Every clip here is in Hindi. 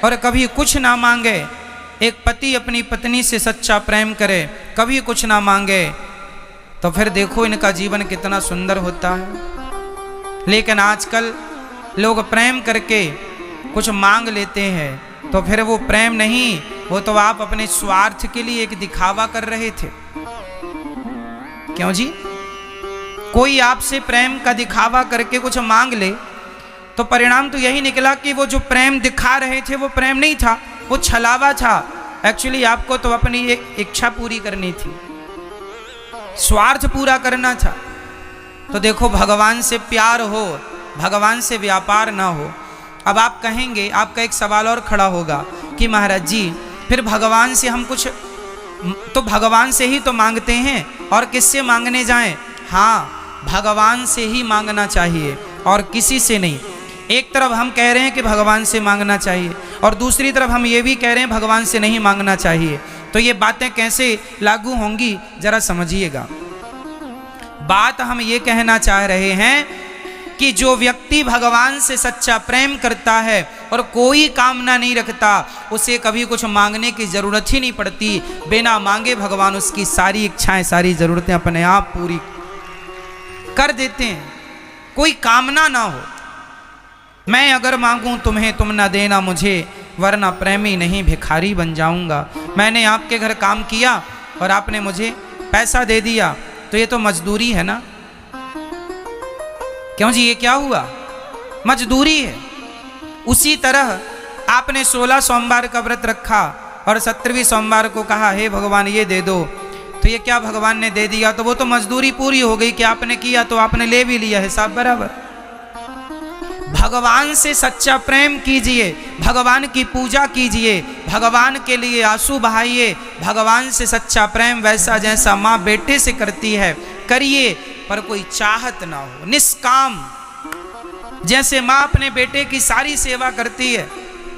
और कभी कुछ ना मांगे। एक पति अपनी पत्नी से सच्चा प्रेम करे, कभी कुछ ना मांगे, तो फिर देखो इनका जीवन कितना सुंदर होता है। लेकिन आजकल लोग प्रेम करके कुछ मांग लेते हैं, तो फिर वो प्रेम नहीं, वो तो आप अपने स्वार्थ के लिए एक दिखावा कर रहे थे। क्यों जी? कोई आपसे प्रेम का दिखावा करके कुछ मांग ले तो परिणाम तो यही निकला कि वो जो प्रेम दिखा रहे थे वो प्रेम नहीं था, वो छलावा था। एक्चुअली आपको तो अपनी एक इच्छा पूरी करनी थी, स्वार्थ पूरा करना था। तो देखो, भगवान से प्यार हो, भगवान से व्यापार ना हो। अब आप कहेंगे, आपका एक सवाल और खड़ा होगा कि महाराज जी, फिर भगवान से हम कुछ तो भगवान से ही तो मांगते हैं, और किससे मांगने जाएं? हाँ, भगवान से ही मांगना चाहिए और किसी से नहीं। एक तरफ हम कह रहे हैं कि भगवान से मांगना चाहिए, और दूसरी तरफ हम ये भी कह रहे हैं भगवान से नहीं मांगना चाहिए। तो ये बातें कैसे लागू होंगी, जरा समझिएगा। बात हम ये कहना चाह रहे हैं कि जो व्यक्ति भगवान से सच्चा प्रेम करता है और कोई कामना नहीं रखता, उसे कभी कुछ मांगने की जरूरत ही नहीं पड़ती। बिना मांगे भगवान उसकी सारी इच्छाएं, सारी जरूरतें अपने आप पूरी कर देते हैं, कोई कामना ना हो। मैं अगर मांगूं तुम्हें, तुम ना देना मुझे, वरना प्रेमी नहीं भिखारी बन जाऊंगा। मैंने आपके घर काम किया और आपने मुझे पैसा दे दिया, तो ये तो मजदूरी है ना। क्यों जी, ये क्या हुआ? मजदूरी है। उसी तरह आपने 16 सोमवार का व्रत रखा और 17वें सोमवार को कहा हे भगवान ये दे दो, तो ये क्या भगवान ने दे दिया, तो वो तो मजदूरी पूरी हो गई कि आपने किया तो आपने ले भी लिया, हिसाब बराबर। भगवान से सच्चा प्रेम कीजिए, भगवान की पूजा कीजिए, भगवान के लिए आंसू बहाइए। भगवान से सच्चा प्रेम वैसा जैसा माँ बेटे से करती है करिए, पर कोई चाहत ना हो, निष्काम। जैसे माँ अपने बेटे की सारी सेवा करती है,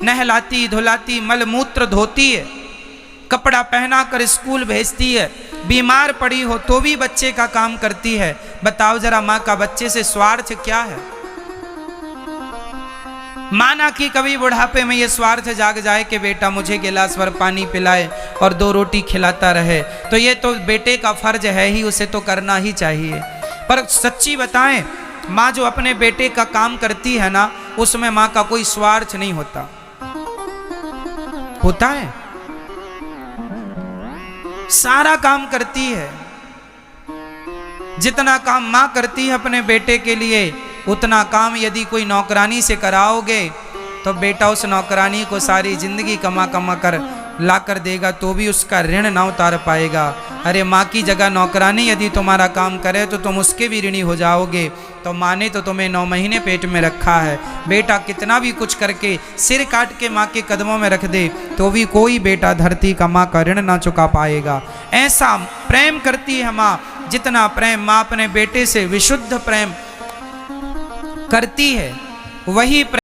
नहलाती धुलाती, मल मूत्र धोती है, कपड़ा पहना कर स्कूल भेजती है, बीमार पड़ी हो तो भी बच्चे का काम करती है। बताओ जरा, माँ का बच्चे से स्वार्थ क्या है? माना कि कभी बुढ़ापे में ये स्वार्थ जाग जाए कि बेटा मुझे गिलास भर पानी पिलाए और 2 रोटी खिलाता रहे, तो ये तो बेटे का फर्ज है ही, उसे तो करना ही चाहिए। पर सच्ची बताएं, माँ जो अपने बेटे का काम करती है ना, उसमें माँ का कोई स्वार्थ नहीं होता। होता है? सारा काम करती है। जितना काम माँ करती है अपने बेटे के लिए, उतना काम यदि कोई नौकरानी से कराओगे तो बेटा उस नौकरानी को सारी जिंदगी कमा कमा कर ला कर देगा, तो भी उसका ऋण ना उतार पाएगा। अरे माँ की जगह नौकरानी यदि तुम्हारा काम करे तो तुम उसके भी ऋणी हो जाओगे। तो माँ ने तो तुम्हें 9 महीने पेट में रखा है, बेटा कितना भी कुछ करके सिर काट के माँ के कदमों में रख दे तो भी कोई बेटा धरती का माँ का ऋण ना चुका पाएगा। ऐसा प्रेम करती है माँ, जितना प्रेम माँ अपने बेटे से विशुद्ध प्रेम करती है, वही